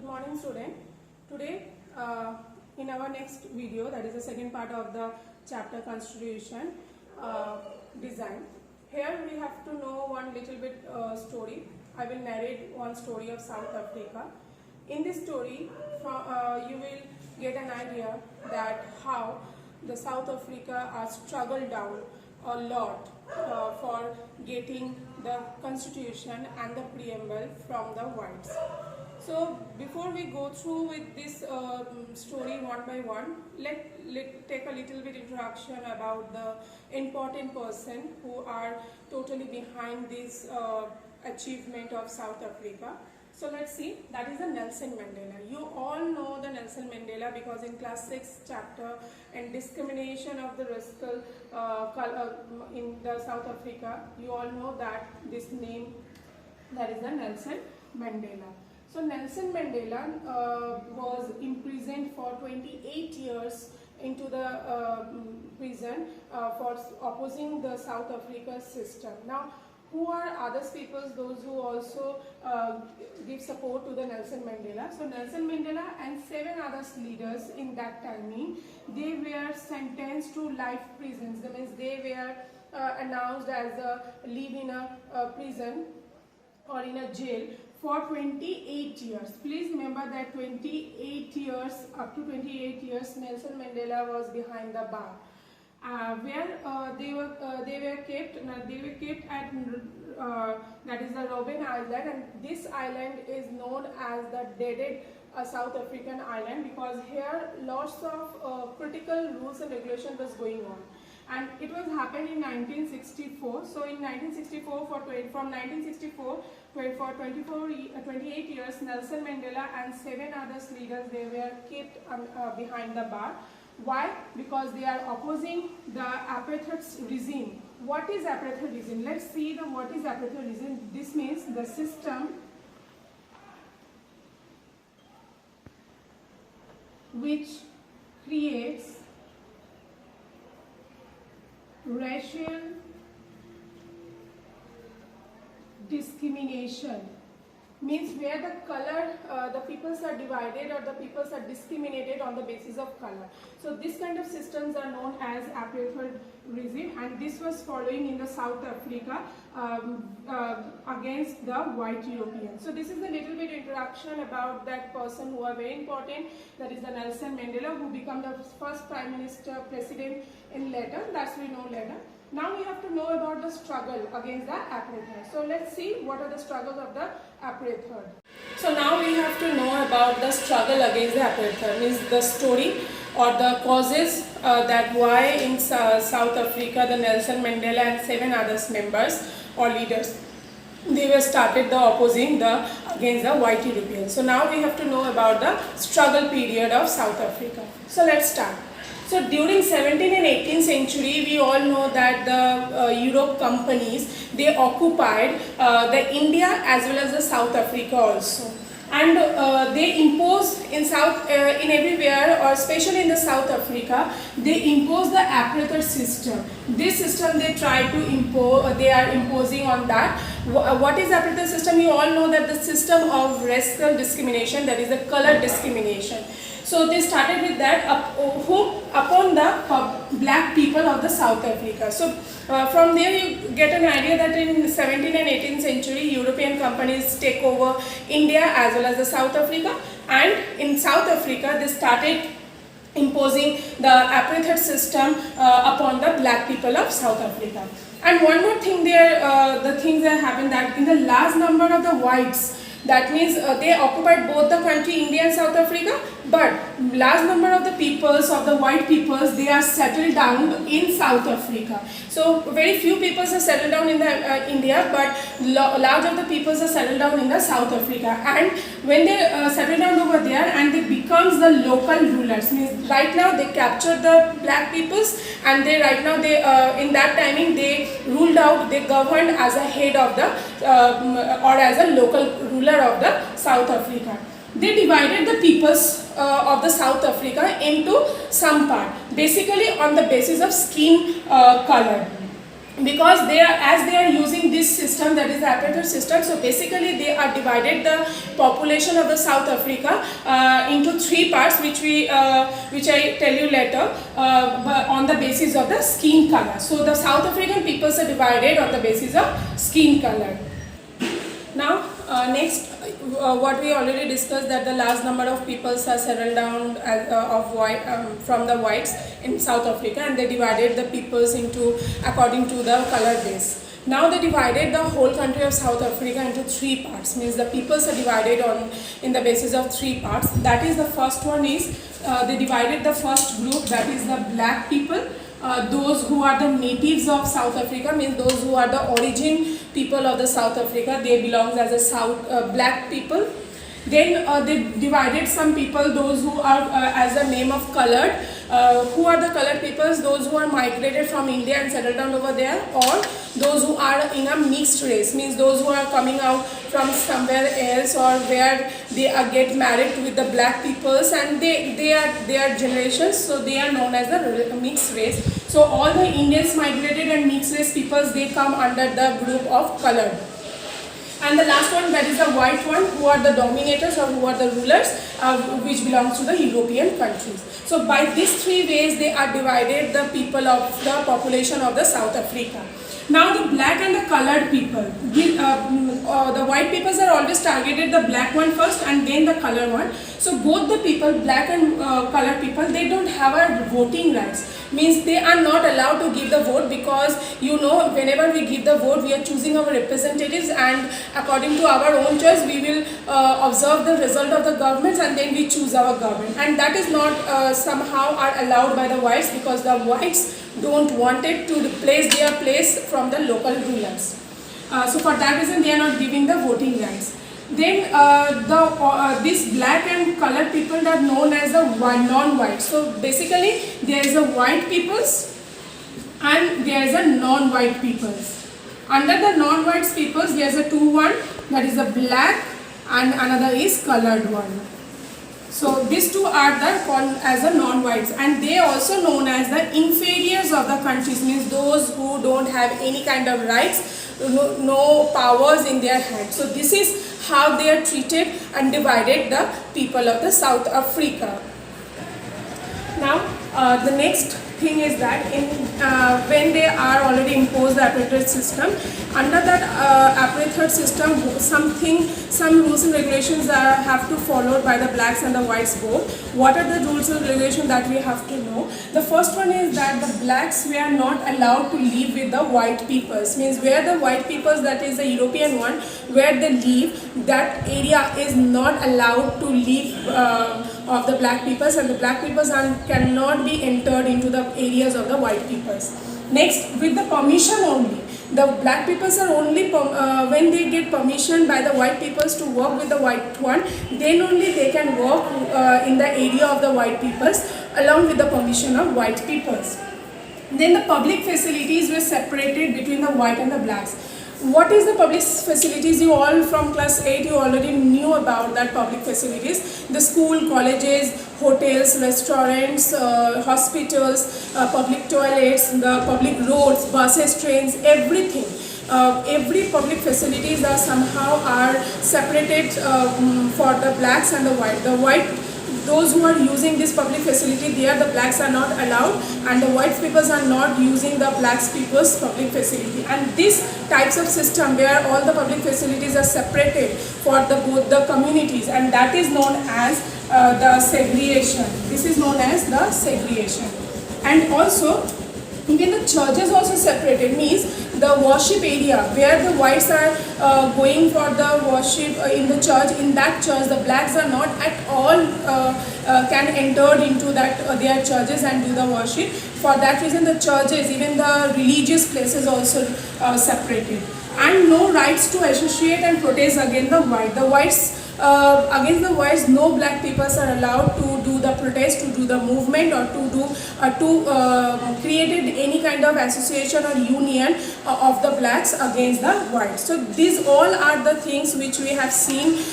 Good morning, student. Today, in our next video, that is the second part of the chapter Constitution Design. Here we have to know one little bit story. I will narrate one story of South Africa. In this story, you will get an idea that how the South Africa struggled down a lot for getting the constitution and the preamble from the whites. So before we go through with this story one by one, let take a little bit introduction about the important person who are totally behind this achievement of South Africa. So let's see, that is the Nelson Mandela. You all know the Nelson Mandela because in class 6 chapter and discrimination of the racial in the South Africa, you all know that this name, that is the Nelson Mandela. So Nelson Mandela was imprisoned for 28 years into the prison for opposing the South Africa system. Now, who are others people, those who also give support to the Nelson Mandela? So Nelson Mandela and 7 other leaders in that timing, they were sentenced to life prisons. That means they were announced as live in a prison or in a jail for 28 years. Please remember that 28 years, up to 28 years, Nelson Mandela was behind the bar. Where they were kept at that is the Robben Island, and this island is known as the dreaded South African island because here lots of critical rules and regulation was going on, and it was happened in 1964. So in 1964 from 1964 for 28 years, Nelson Mandela and 7 other leaders, they were kept behind the bar. Why? Because they are opposing the apartheid regime. What is apartheid regime? Let's see what is apartheid regime. This means the system which creates racial discrimination. Means where the color, the peoples are divided or the peoples are discriminated on the basis of color. So this kind of systems are known as apartheid regime, and this was following in the South Africa against the white Europeans. So this is a little bit introduction about that person who are very important. That is the Nelson Mandela, who became the first Prime Minister, President in later. That's we know later. Now we have to know about the struggle against the apartheid. So let's see what are the struggles of the apartheid. So now we have to know about the struggle against the apartheid, means the story or the causes that why in South Africa the Nelson Mandela and 7 other members or leaders, they were started the opposing the against the white Europeans. So now we have to know about the struggle period of South Africa. So let's start. So during 17th and 18th century, we all know that the Europe companies, they occupied the India as well as the South Africa also. And they imposed in everywhere, or especially in the South Africa, they imposed the apartheid system. This system they try to impose, they are imposing on that. What is apartheid system? You all know that the system of racial discrimination, that is the color discrimination. So they started with that upon the black people of the South Africa. So from there you get an idea that in 17th and 18th century, European companies take over India as well as the South Africa, and in South Africa they started imposing the apartheid system upon the black people of South Africa. And one more thing there, the things that happened that in the large number of the whites, that means they occupied both the country, India and South Africa, but large number of the peoples, of the white peoples, they are settled down in South Africa. So very few peoples are settled down in the India, but large of the peoples are settled down in the South Africa. And when they settle down over there and they becomes the local rulers, means right now they captured the black peoples, and they right now they in that timing they ruled out, they governed as a head of the or as a local ruler of the South Africa. They divided the peoples of the South Africa into some part, basically on the basis of skin color. because as they are using this system, that is the apartheid system, so basically they are divided the population of the South Africa into three parts, which I tell you later, but on the basis of the skin color. So the South African peoples are divided on the basis of skin color. Now next, what we already discussed, that the large number of peoples are settled down from the whites in South Africa, and they divided the peoples into according to the color base. Now they divided the whole country of South Africa into three parts, means the peoples are divided in the basis of three parts. That is, the first one is they divided the first group, that is the black people. Those who are the natives of South Africa, means those who are the origin people of the South Africa, they belong as a black people. Then they divided some people, those who are as a name of colored. Who are the colored peoples? Those who are migrated from India and settled down over there, or those who are in a mixed race, means those who are coming out from somewhere else, or where they get married with the black peoples, and they are generations, so they are known as the mixed race. So all the Indians migrated and mixed race peoples, they come under the group of colored. And the last one, that is the white one, who are the dominators or who are the rulers, which belongs to the European countries. So by these three ways they are divided the people of the population of the South Africa. Now the black and the colored people, the white peoples are always targeted the black one first and then the colored one. So both the people, black and colored people, they don't have a voting rights. Means they are not allowed to give the vote, because you know, whenever we give the vote, we are choosing our representatives, and according to our own choice we will observe the result of the governments, and then we choose our government, and that is not somehow are allowed by the whites, because the whites don't want it to replace their place from the local rulers. So for that reason they are not giving the voting rights. Then these black and colored people are known as the non-white. So basically there is a white peoples and there is a non-white peoples. Under the non-white peoples there is a one, that is a black, and another is colored one. So these two are called as the non-whites, and they are also known as the inferiors of the countries, means those who don't have any kind of rights, no powers in their hands. So this is how they are treated and divided the people of the South Africa. Now the next thing is that when they are already imposed the apartheid system, under that apartheid system some rules and regulations have to followed by the blacks and the whites both. What are the rules and regulations that we have to know? The first one is that the blacks were not allowed to live with the white peoples, means where the white peoples, that is the European one, where they live, that area is not allowed to live of the black peoples, and the black peoples cannot be entered into the areas of the white peoples. Next, with the permission only, the black peoples are only when they get permission by the white peoples to work with the white one, then only they can work in the area of the white peoples along with the permission of white peoples. Then the public facilities were separated between the white and the blacks. What is the public facilities? You all from class 8, you already knew about that public facilities. The school, colleges, hotels, restaurants, hospitals, public toilets, the public roads, buses, trains, everything. Every public facilities are somehow separated for the blacks and the white. Those who are using this public facility, there the blacks are not allowed, and the white peoples are not using the blacks people's public facility. And these types of system where all the public facilities are separated for both the communities, and that is known as the segregation. This is known as the segregation. And also even the churches also separated, means the worship area where the whites are going for the worship in the church, in that church the blacks are not at all can enter into that their churches and do the worship. For that reason the churches, even the religious places also separated. And no rights to associate and protest against the white. The whites against the whites, no black peoples are allowed to do the protest, to do the movement, or to do created any kind of association or union of the blacks against the whites. So these all are the things which we have seen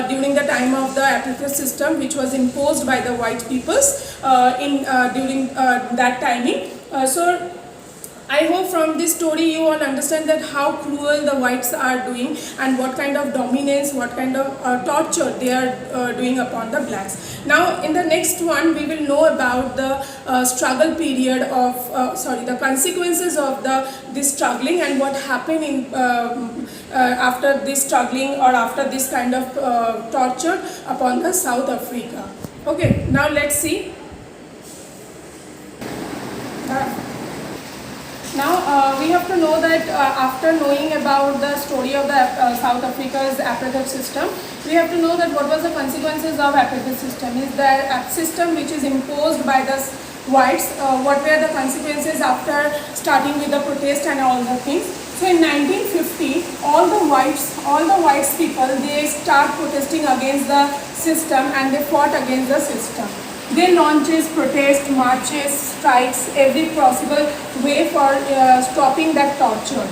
during the time of the apartheid system, which was imposed by the white peoples during that timing. So I hope from this story you all understand that how cruel the whites are doing and what kind of dominance, what kind of torture they are doing upon the blacks. Now in the next one we will know about the struggle period of, the consequences of this struggling and what happened in after this struggling or after this kind of torture upon the South Africa. Okay, now let's see. Now we have to know that after knowing about the story of the South Africa's apartheid system, we have to know that what was the consequences of apartheid system. Is the system which is imposed by the whites, what were the consequences after starting with the protest and all the things. So in 1950, all the whites people, they start protesting against the system and they fought against the system. They launches protest, marches, strikes, every possible way for stopping that torture.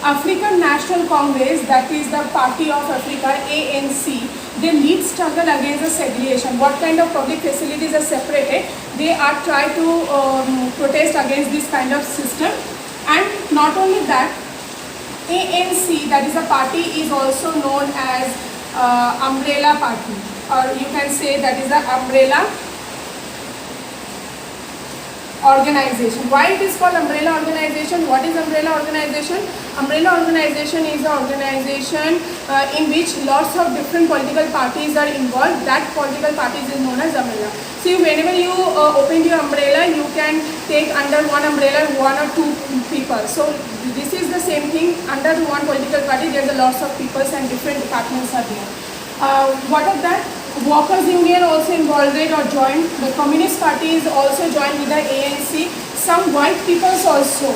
African National Congress, that is the Party of Africa, ANC, they lead struggle against the segregation. What kind of public facilities are separated? They are trying to protest against this kind of system. And not only that, ANC, that is a party, is also known as Umbrella Party, or you can say that is the Umbrella Organization. Why it is called Umbrella Organization? What is Umbrella Organization? Umbrella Organization is an organization in which lots of different political parties are involved. That political parties is known as umbrella. See, whenever you open your umbrella, you can take under one umbrella one or two people. So this is the same thing. Under one political party, there are lots of people and different departments are there. What of that? Workers' Union also involved or joined. The Communist Party is also joined with the ANC. Some white peoples also,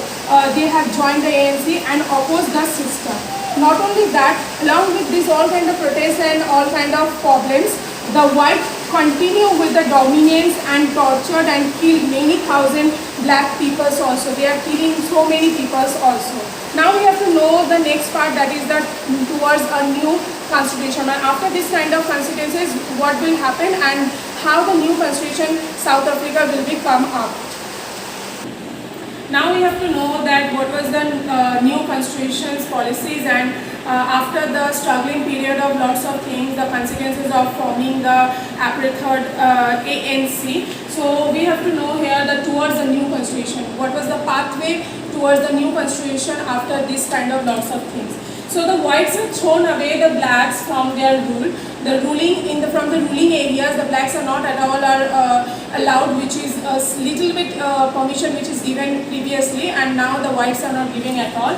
they have joined the ANC and opposed the system. Not only that, along with this all kind of protests and all kind of problems, the whites continue with the dominance and tortured and killed many thousand black peoples also. They are killing so many peoples also. Now we have to know the next part, that is that towards a new constitution. And after this kind of constituencies, what will happen and how the new constitution South Africa will become up. Now we have to know that what was the new constitution's policies, and after the struggling period of lots of things, the consequences of forming the apartheid ANC. So we have to know here that towards the new constitution, what was the pathway towards the new constitution after this kind of lots of things. So the whites have thrown away the blacks from their rule. The ruling from the ruling areas, the blacks are not at all allowed, which is a little bit permission which is given previously, and now the whites are not giving at all.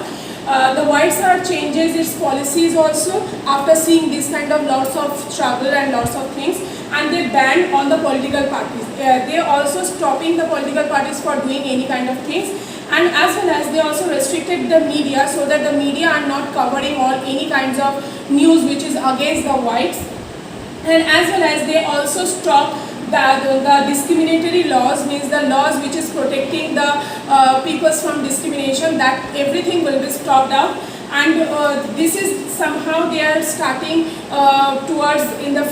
The whites are changes its policies also after seeing this kind of lots of struggle and lots of things, and they ban on the political parties. They also stopping the political parties for doing any kind of things. And as well as they also restricted the media, so that the media are not covering any kinds of news which is against the whites. And as well as they also stop the discriminatory laws, means the laws which is protecting the peoples from discrimination, that everything will be stopped out. And this is somehow they are starting towards in the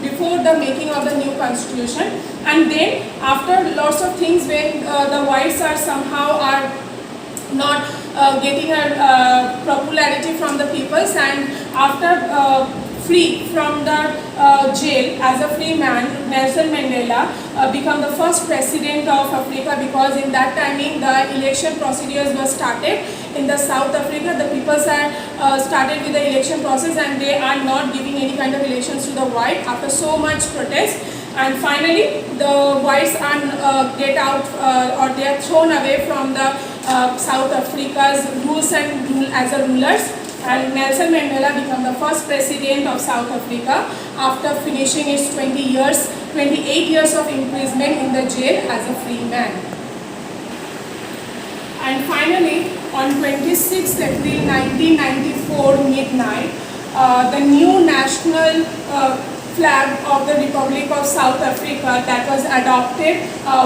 before the making of the new constitution. And then after lots of things, when the whites are somehow are not getting a popularity from the peoples, and after free from the jail as a free man, Nelson Mandela became the first president of Africa, because in that timing the election procedures were started in the South Africa. The peoples are started with the election process, and they are not giving any kind of elections to the white after so much protest. And finally the whites are get out or they are thrown away from the South Africa's rules and as a rulers. And Nelson Mandela became the first president of South Africa after finishing its 28 years of imprisonment in the jail as a free man. And finally, on 26 April 1994 midnight, the new national flag of the Republic of South Africa that was adopted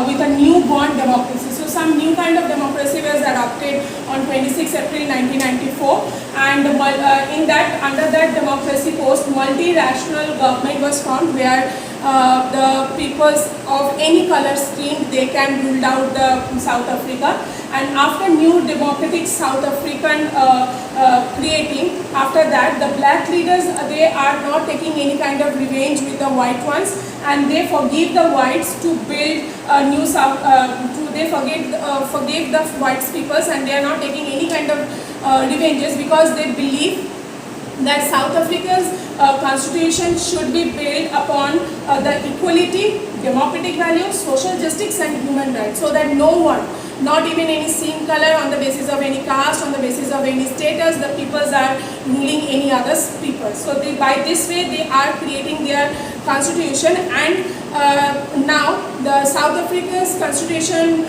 with a newborn democracy. So some new kind of democracy was adopted on 26 April 1994, and in that, under that democracy post, multiracial government was formed, where the peoples of any color scheme, they can rule out the South Africa. and after new democratic South African creating, after that the black leaders, they are not taking any kind of revenge with the white ones, and they forgive the whites to build a new South, they forgive the white peoples, and they are not taking any kind of revenges, because they believe that South Africa's constitution should be built upon the equality, democratic values, social justice and human rights, so that no one, not even any skin color, on the basis of any caste, on the basis of any status, the peoples are ruling any other people. So by this way they are creating their constitution, and now the South Africa's constitution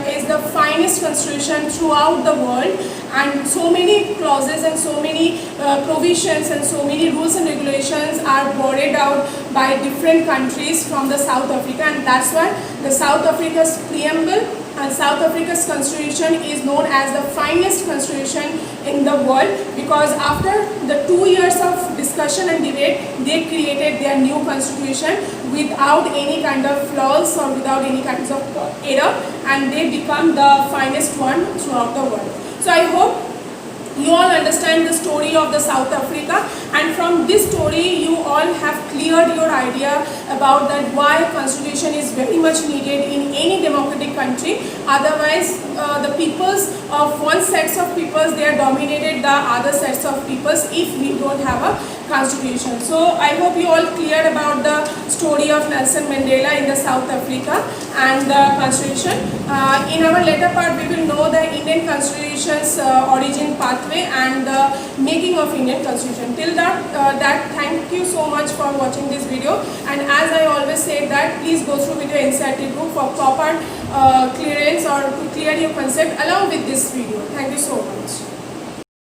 is the finest constitution throughout the world, and so many clauses and so many provisions and so many rules and regulations are borrowed out by different countries from the South Africa, and that's why the South Africa's preamble and South Africa's constitution is known as the finest constitution in the world, because after the 2 years of discussion and debate, they created their new constitution without any kind of flaws or without any kinds of error, and they become the finest one throughout the world. So I hope you all understand the story of the South Africa, and from this story you all have cleared your idea about that why constitution is very much needed in any democratic country. Otherwise the peoples of one sets of peoples, they are dominated the other sets of peoples if we don't have a constitution. So I hope you all cleared about the story of Nelson Mandela in the South Africa and the constitution. In our later part we will know the Indian constitution's origin pathway and the making of Indian constitution. Till that, thank you so much for watching this video, and as I always say that please go through with your NCERT book for proper clearance or to clear your concept along with this video. Thank you so much.